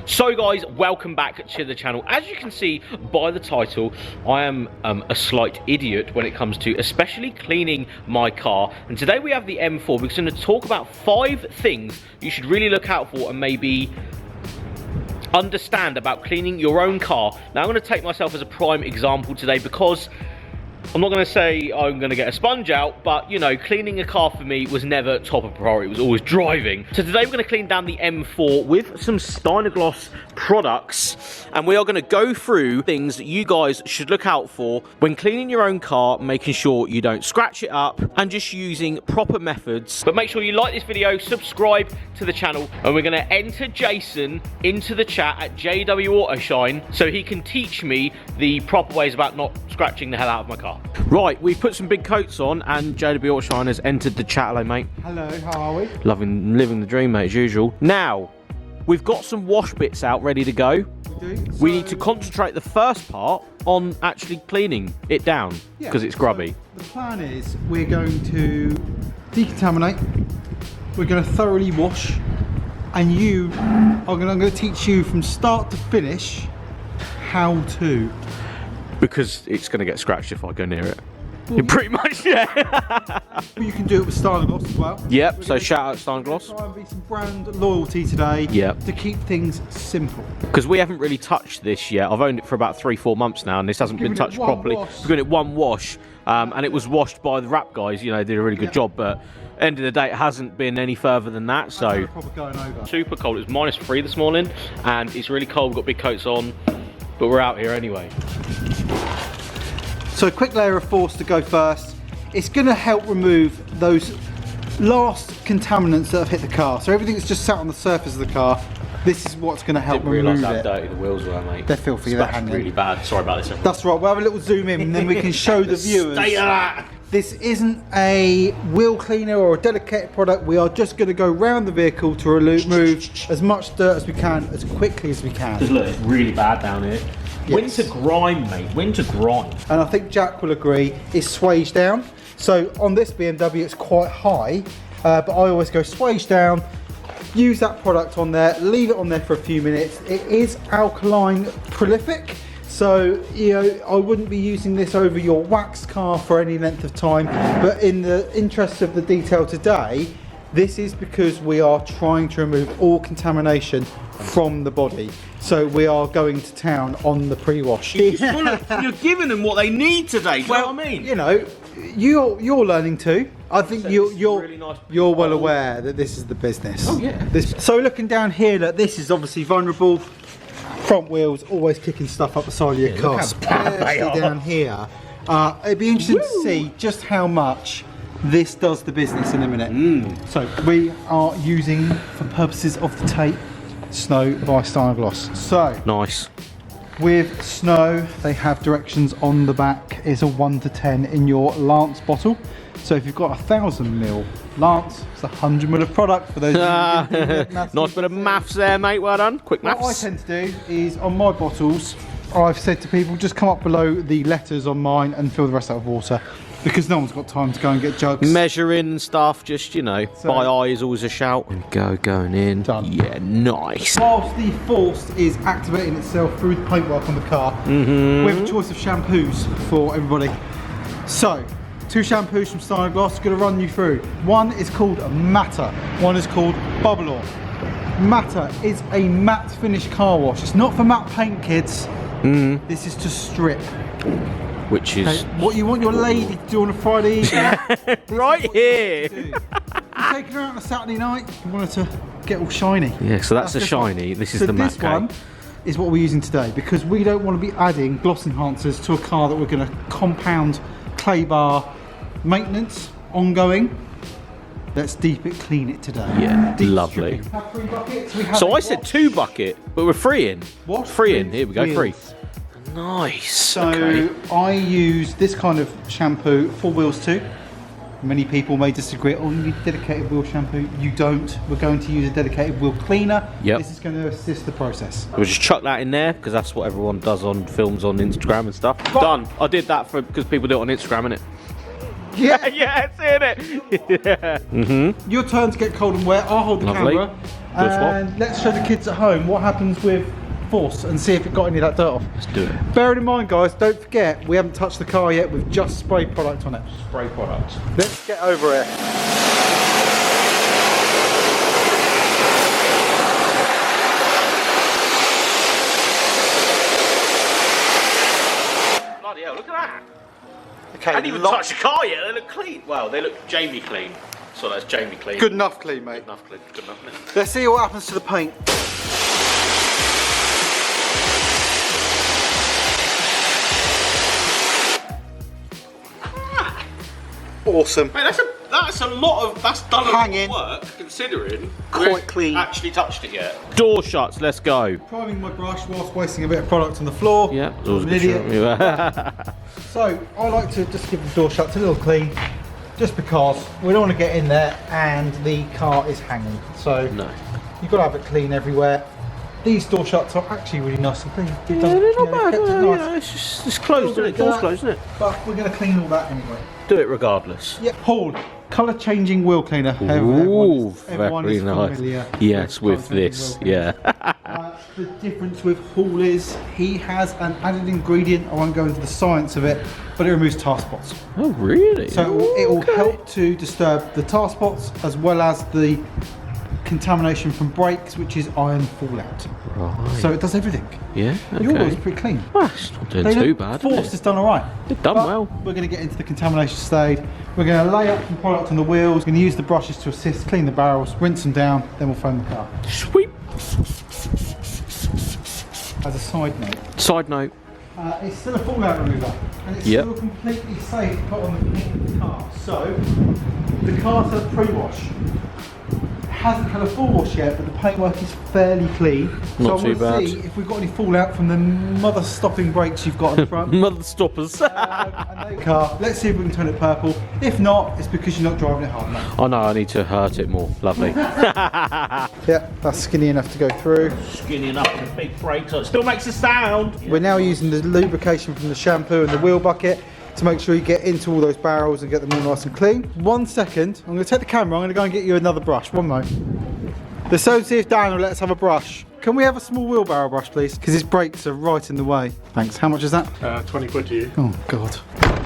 So guys, welcome back to the channel. As you can see by the title, I am a slight idiot when it comes to especially cleaning my car. And today we have the M4. We're going to talk about 5 things you should really look out for and maybe understand about cleaning your own car. Now I'm going to take myself as a prime example today because I'm not going to say I'm going to get a sponge out, but you know, cleaning a car for me was never top of priority. It was always driving. So today we're going to clean down the M4 with some Steinegloss products, and we are going to go through things that you guys should look out for when cleaning your own car, making sure you don't scratch it up and just using proper methods. But make sure you like this video, subscribe to the channel, and we're going to enter Jason into the chat at JW Autoshine so he can teach me the proper ways about not scratching the hell out of my car. Right, we've put some big coats on and JW Autoshine has entered the chat. Hello, mate. Hello, how are we? Living the dream, mate, as usual. Now, we've got some wash bits out ready to go. We do. We need to concentrate the first part on actually cleaning it down because it's grubby. So the plan is we're going to decontaminate, we're going to thoroughly wash, and I'm going to teach you from start to finish how to. Because it's going to get scratched if I go near it. Pretty much, yeah. You can do it with Steinegloss as well. Yep, so shout out Steinegloss. Try and be some brand loyalty today. Yep. To keep things simple. Because we haven't really touched this yet. I've owned it for about 3-4 months now and this hasn't been touched properly. We've given it one wash and it was washed by the wrap guys. You know, they did a really good job, but end of the day it hasn't been any further than that. So going over. Super cold. It was -3 this morning and it's really cold. We've got big coats on, but we're out here anyway. So a quick layer of force to go first. It's going to help remove those last contaminants that have hit the car. So everything that's just sat on the surface of the car, this is what's going to help remove it. How dirty the wheels were, mate. They're filthy, they're hanging. Really bad. Sorry about this, everyone. That's right, we'll have a little zoom in and then we can show the viewers. State of that. This isn't a wheel cleaner or a dedicated product. We are just going to go round the vehicle to remove as much dirt as we can, as quickly as we can. Because look, it's really bad down here. Yes. Winter grime, mate. Winter grime. And I think Jack will agree, it sways down. So on this BMW, it's quite high, but I always go swage down, use that product on there, leave it on there for a few minutes. It is alkaline prolific, so you know I wouldn't be using this over your waxed car for any length of time. But in the interest of the detail today, this is because we are trying to remove all contamination from the body. So we are going to town on the pre-wash. You're giving them what they need today. Well, I mean, you know, you're learning too. I think you're really nice well aware that this is the business. Oh yeah. So looking down here, look, this is obviously vulnerable. Front wheels always kicking stuff up the side of your car. Especially down here. It'd be interesting to see just how much this does the business in a minute. So we are using, for purposes of the tape, Snow by Steinegloss. So nice. With Snow, they have directions on the back. It's a 1 to 10 in your Lance bottle. So if you've got 1,000 ml Lance, it's 100 ml of product for those. Nice bit of maths there, mate. Well done. Quick maths. What I tend to do is on my bottles, I've said to people just come up below the letters on mine and fill the rest out of water. Because no one's got time to go and get jugs. Measuring and stuff, just, you know, so, by eye is always a shout. Going in. Done. Yeah, nice. Whilst the force is activating itself through the paintwork on the car, we have a choice of shampoos for everybody. So, 2 shampoos from Steinegloss, going to run you through. One is called Matter, one is called Bubble On. Matter is a matte finish car wash. It's not for matte paint, kids. This is to strip. Which is what you want your lady to do on a Friday evening. Right here. You're taking her out on a Saturday night, you want her to get all shiny. Yeah, so that's the shiny. This is the matte. This one is what we're using today because we don't want to be adding gloss enhancers to a car that we're going to compound clay bar maintenance ongoing. Let's deep it, clean it today. Yeah, lovely. We have 3 buckets. So I said 2 bucket, but we're 3 in. What? 3 in. Here we go. Wheels. 3. Nice. So I use this kind of shampoo for wheels too. Many people may disagree. Oh, you need dedicated wheel shampoo. You don't. We're going to use a dedicated wheel cleaner. Yep. This is going to assist the process. We'll just chuck that in there because that's what everyone does on films on Instagram and stuff. Done. I did that because people do it on Instagram, innit? Yeah. Yeah, seeing it. Yeah. Your turn to get cold and wet. I'll hold the Lovely. camera. And let's show the kids at home what happens with force and see if it got any of that dirt off. Let's do it. Bearing in mind, guys, don't forget we haven't touched the car yet. We've just sprayed product on it. Spray product. Let's get over here. Bloody hell, look at that. Okay, I didn't even touch the car yet, they look clean. Well, they look Jamie clean. So that's Jamie clean. Good enough clean, mate. Good enough clean. Good enough clean. Let's see what happens to the paint. Awesome. Mate, that's a lot of, that's done a lot of work considering Quite clean. Actually touched it yet. Door shuts, let's go. Priming my brush whilst wasting a bit of product on the floor. Yeah, I'm an idiot. So I like to just give the door shuts a little clean, just because we don't want to get in there and the car is hanging. So No. you've got to have it clean everywhere. These door shuts are actually really nice and clean. Yeah, they're not bad. It's closed, isn't it? Door's closed, isn't it? But we're going to clean all that anyway. Do it regardless. Yeah, Hall, colour changing wheel cleaner. Ooh, everyone very is nice. familiar Yes, with colour changing this, wheel cleaner. yeah. The difference with Hall is he has an added ingredient. I won't go into the science of it, but it removes tar spots. Oh, really? So it will help to disturb the tar spots as well as the contamination from brakes, which is iron fallout. Right. So it does everything. Yeah, okay. Yours is pretty clean. Well, it's not doing too bad, Force is has it? done all right. They've done But well. We're going to get into the contamination stage. We're going to lay up some product on the wheels. We're going to use the brushes to assist, clean the barrels, rinse them down, then we'll foam the car. Sweep. As a side note, Side note. it's still a fallout remover, and it's Yep. still completely safe to put on the paint of the car. So the car's had a pre-wash. Hasn't had a full wash yet, but the paintwork is fairly clean. Not so too I want bad. to see if we've got any fallout from the mother stopping brakes you've got on the front. Mother stoppers. And the car. Let's see if we can turn it purple. If not, it's because you're not driving it hard enough. Oh no, I need to hurt it more. Lovely. Yeah, that's skinny enough to go through. Skinny enough to big brake, so it still makes a sound. We're now using the lubrication from the shampoo and the wheel bucket to make sure you get into all those barrels and get them all nice and clean. 1 second, I'm going to take the camera, I'm going to go and get you another brush. One moment. Let's see if Dan will let us have a brush. Can we have a small wheelbarrow brush, please? Because his brakes are right in the way. Thanks. How much is that? 20 quid to you. Oh, God.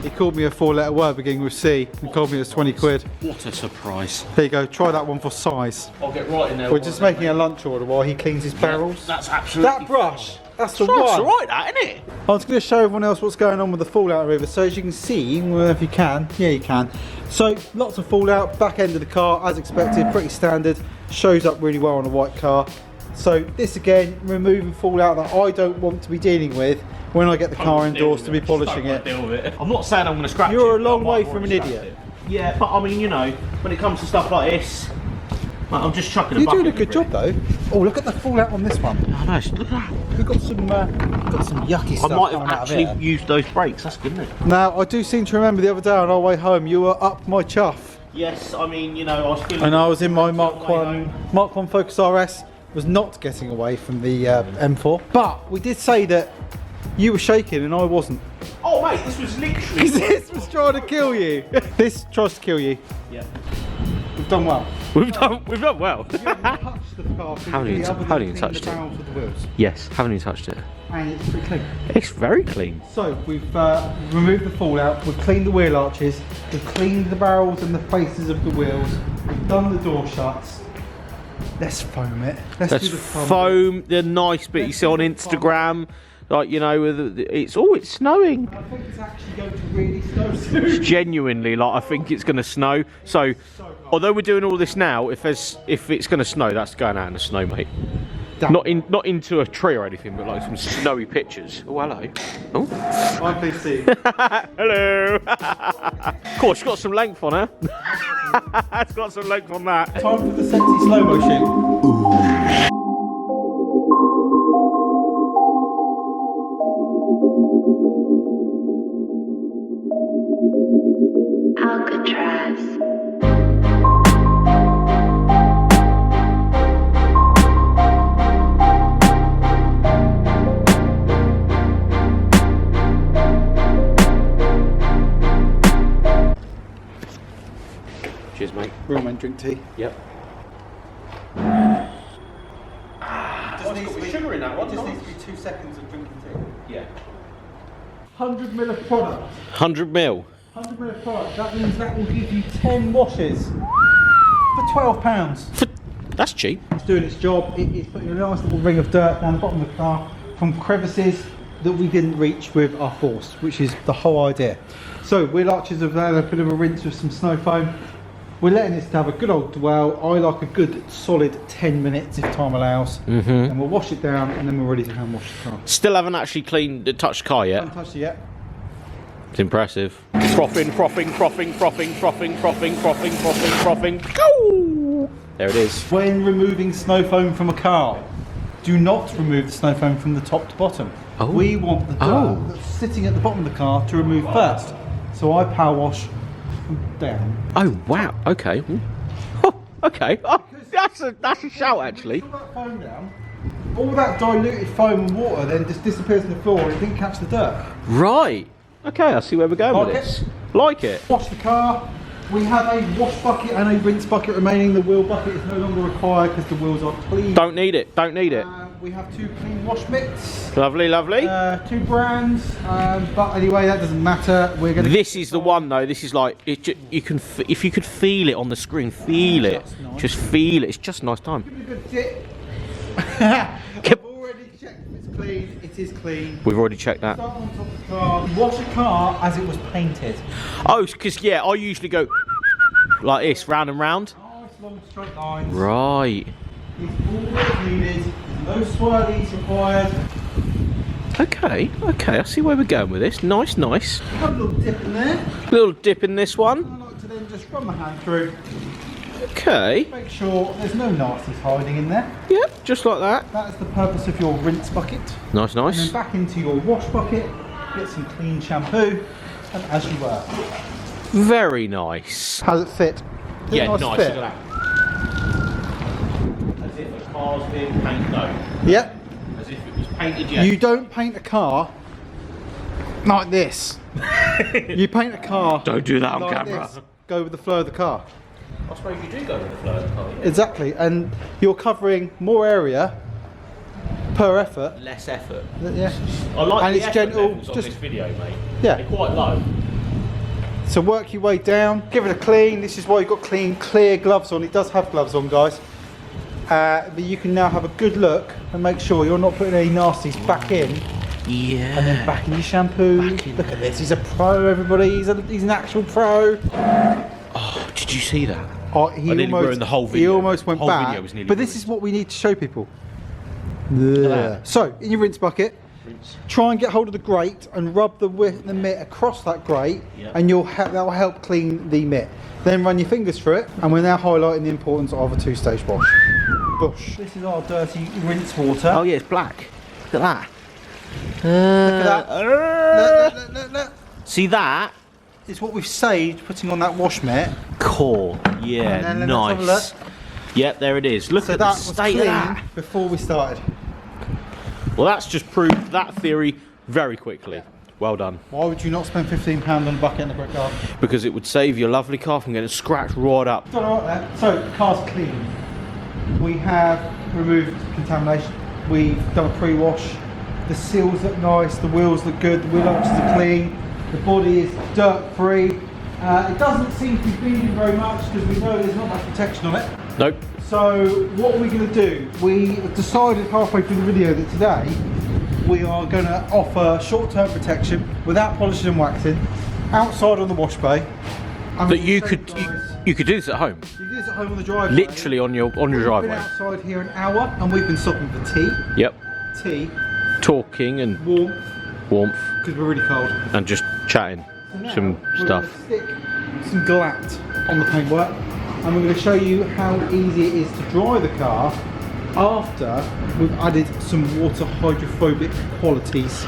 He called me a 4-letter word beginning with C and told me it was 20 quid. What a surprise. There you go, try that one for size. I'll get right in there. We're just making a lunch order while he cleans his barrels. That's absolutely That brush, that's the That's one. alright, that, isn't it? I was going to show everyone else what's going on with the fallout remover. So as you can see, well, if you can, yeah you can. So lots of fallout, back end of the car as expected, pretty standard. Shows up really well on a white car. So this again, removing fallout that I don't want to be dealing with when I get the car indoors to be polishing it. I'm not saying I'm going to scratch it. You're a but I long might way want from to an scratch idiot. it. Yeah, but I mean, you know, when it comes to stuff like this, like, I'm just chucking a You're bucket doing a good over job it. though. Oh, look at the fallout on this one. I know, look at that. We've got some yucky I stuff might have coming out of actually here. used those brakes, that's good, isn't it? Now, I do seem to remember the other day on our way home, you were up my chuff. Yes, I mean, you know, I was feeling... And I was in my on the Mark way 1 home. Mark 1 Focus RS, was not getting away from the M4. But we did say that you were shaking and I wasn't. Oh, mate, this was literally... Because this was trying to kill you. This tries to kill you. Yeah. We've done well. We've done well. You haven't touched the car. Haven't you touched the it? barrels with the wheels. Yes, haven't you touched it? And it's pretty clean. It's very clean. So we've removed the fallout, we've cleaned the wheel arches, we've cleaned the barrels and the faces of the wheels, we've done the door shuts. Let's foam it. Let's Let's do the foam the nice bit you see on Instagram. Like, you know, with it's snowing. I think it's actually going to really snow soon. Genuinely, like, I think it's going to snow. So, although we're doing all this now, if it's going to snow, that's going out in the snow, mate. Damn. Not into a tree or anything, but like some snowy pictures. Oh, hello. Oh, I'm PC. hello. Of course, it's got some length on her. It's got some length on that. Time for the sexy slow motion. Alcatraz. Cheers, mate. Real men drink tea. Yep. that one. Just needs to be 2 seconds of drinking tea. Yeah. 100 ml of product. 100 mil. 100 ml of product. That means that will give you 10 washes for £12. That's cheap. It's doing its job. It's putting a nice little ring of dirt down the bottom of the car from crevices that we didn't reach with our force, which is the whole idea. So wheel arches have had a bit of a rinse with some snow foam. We're letting this have a good old dwell. I like a good solid 10 minutes if time allows. And we'll wash it down and then we're ready to hand wash the car. Still haven't actually touched the car yet. Haven't touched it yet. It's impressive. Frothing. Go! There it is. When removing snow foam from a car, do not remove the snow foam from the top to bottom. Oh. We want the dirt that's sitting at the bottom of the car to remove first. So I power wash from down. Oh wow. Okay. Oh, okay. Oh, that's a shout actually. Put that foam down. All that diluted foam and water then just disappears on the floor and it didn't catch the dirt. Right. Okay. I see where we're going Like with this. Like it. Wash the car. We have a wash bucket and a rinse bucket remaining. The wheel bucket is no longer required because the wheels are clean. Don't need it. Don't need it. We have 2 clean wash mitts. Lovely. 2 brands. But anyway, that doesn't matter. We're going to. This is the one though. This is like you can if you could feel it on the screen, feel it. Nice. Just feel it. It's just a nice time. Give me a good dip. I've already checked if it's clean. It is clean. We've already checked that. Start on top of the car. Wash a car as it was painted. Oh, because yeah, I usually go like this, round and round. Nice long straight lines. Right. It's all that's needed. No swirlies required. Okay. I see where we're going with this. Nice. Have a little dip in there. Little dip in this one. I like to then just run my hand through. Okay. Make sure there's no nasties hiding in there. Yep, just like that. That is the purpose of your rinse bucket. Nice. And then back into your wash bucket. Get some clean shampoo. And as you were. Very nice. How does it fit? Is it Yeah, a nice. fit? Look at that. As if a car's been painted though. Yep. As if it was painted yet. You don't paint a car like this. You paint a car. Don't do that on like camera. this. Go with the flow of the car. I suppose you do go with the flow of the car. Exactly, and you're covering more area per effort. Less effort. Yeah. I like And the it's effort gentle, levels on just- this video, mate. Yeah. They're quite low. So work your way down. Give it a clean. This is why you've got clean, clear gloves on. It does have gloves on, guys. But you can now have a good look and make sure you're not putting any nasties back in. Yeah. And then back in your shampoo. Look at this. He's a pro, everybody. He's an actual pro. Oh, did you see that? Oh, he I nearly ruined the whole video. He almost went The whole back. video was nearly But this ruined. is what we need to show people. that. So, in your rinse bucket, try and get hold of the grate and rub the mitt across that grate, Yep. and that will help clean the mitt. Then run your fingers through it, and we're now highlighting the importance of a 2-stage wash. Bush. This is our dirty rinse water. Oh yeah, it's black. Look at that. Look at that. Look. See that? It's what we've saved putting on that wash mitt. Core. Yeah, And then let's have a nice. Yep, there it is. Look So at that the was state clean of that. before we started. Well, that's just proved that theory very quickly. Well done. Why would you not spend £15 on a bucket in the brick garden? Because it would save your lovely car from getting scratched right up. Done all right there. So the car's clean. We have removed contamination. We've done a pre-wash. The seals look nice. The wheels look good. The wheel arches are clean. The body is dirt-free. It doesn't seem to be bleeding very much because we know there's not much protection on it. Nope. So what are we going to do? We decided halfway through the video that today we are going to offer short-term protection without polishing and waxing outside on the wash bay. And That we'll you show could guys- you could do this at home. You do this at home on the driveway. Literally on your We've been driveway. outside here an hour and we've been stopping for Yep. tea, Talking and warmth, warmth because we're really cold. and just chatting So now some we're stuff. going to stick some glat on the paintwork and we're going to show you how easy it is to dry the car after we've added some water hydrophobic qualities.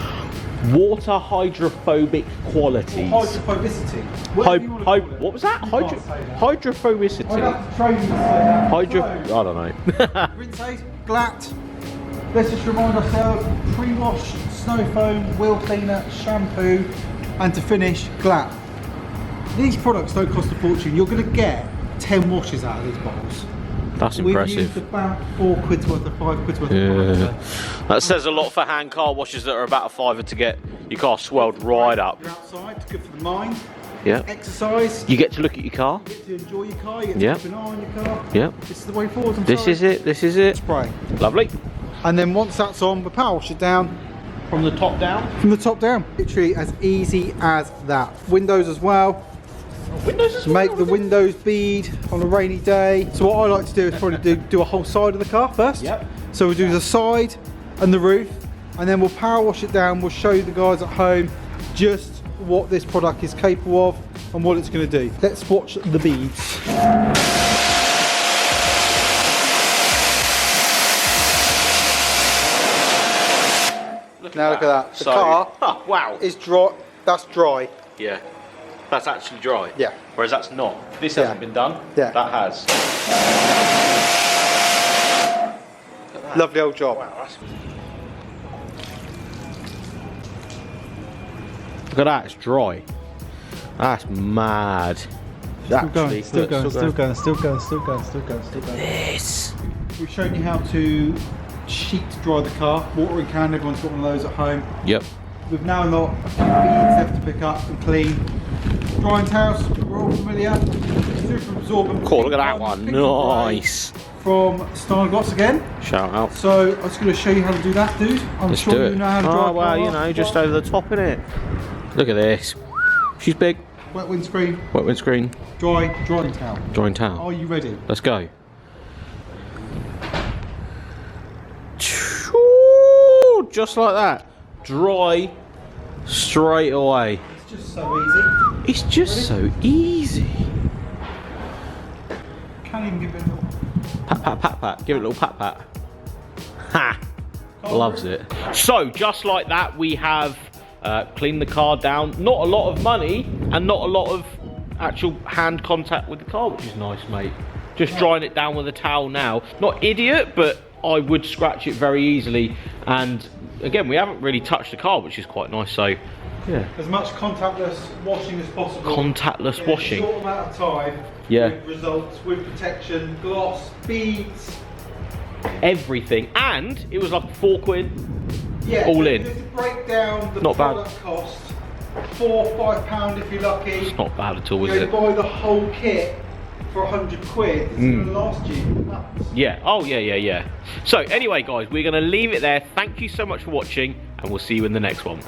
Water hydrophobic qualities. Hydrophobicity. Whatever you wanna call it. What was that? You can't say that. I'd Hydrophobicity. have to train you to say that. Hydro. So, I don't know. rinse aid, glat. Let's just remind ourselves, pre-wash, snow foam, wheel cleaner, shampoo, and to finish, glat. These products don't cost a fortune. You're going to get 10 washes out of these bottles. That's We've impressive. used about 4 quid's worth of 5 quid's worth of product. That says a lot for hand car washes that are about a fiver to get your car swelled right up. You're outside, it's good for the mind. Yeah. Exercise. You get to look at your car. You get to enjoy your car. You get to Yeah. keep an eye on your car. Yeah. This is the way forward. This is it. This is it. Spray. Lovely. And then once that's on, we power wash it down. From the top down. From the top down. Literally as easy as that. Windows as well. Windows. Make the windows bead on a rainy day. So what I like to do is probably do a whole side of the car first. Yep. So we'll do the side and the roof, and then we'll power wash it down. We'll show the guys at home just what this product is capable of and what it's going to do. Let's watch the beads. Now look at that. The car wow. is dry. That's dry. Yeah. That's actually dry. Yeah. Whereas that's not. This Yeah. hasn't been done. Yeah. That has. Lovely old job. Wow, that's... Look at that, it's dry. That's mad. Still going. This. We've shown you how to sheet dry the car. Watering can, everyone's got one of those at home. Yep. We've now got a few beads left to pick up and clean. Drying towels, we're all familiar. Super absorbent. Cool, look at that one. Pink and grey Nice. From Style Gloss again. Shout out. So I'm just going to show you how to do that, dude. I'm Let's sure do it. you know how to dry Oh, a well, car you off. know, just over the top in it. Look at this. She's big. Wet windscreen, Wet windscreen. drying towel. Drying towel. Are you ready? Let's go. Ooh, just like that. Dry straight away. It's just so easy. It's just so easy. Can't even give it a little. Pat, pat, pat, pat. Give it a little pat, pat. Ha! Loves it. So, just like that, we have cleaned the car down. Not a lot of money and not a lot of actual hand contact with the car, which is nice, mate. Just drying it down with a towel now. Not idiot, but I would scratch it very easily. And again, we haven't really touched the car, which is quite nice. So, yeah. As much contactless washing as possible. Contactless in washing. A short amount of time. Yeah. With results, with protection, gloss, beads. Everything. And it was like 4 quid. Yeah. All in. Just to break down the Not bad. product cost. £4, £5 if you're lucky. It's not bad at all, is You it? buy the whole kit for 100 quid. It's going to last you months. Yeah. Oh, yeah. So, anyway, guys, we're going to leave it there. Thank you so much for watching, and we'll see you in the next one.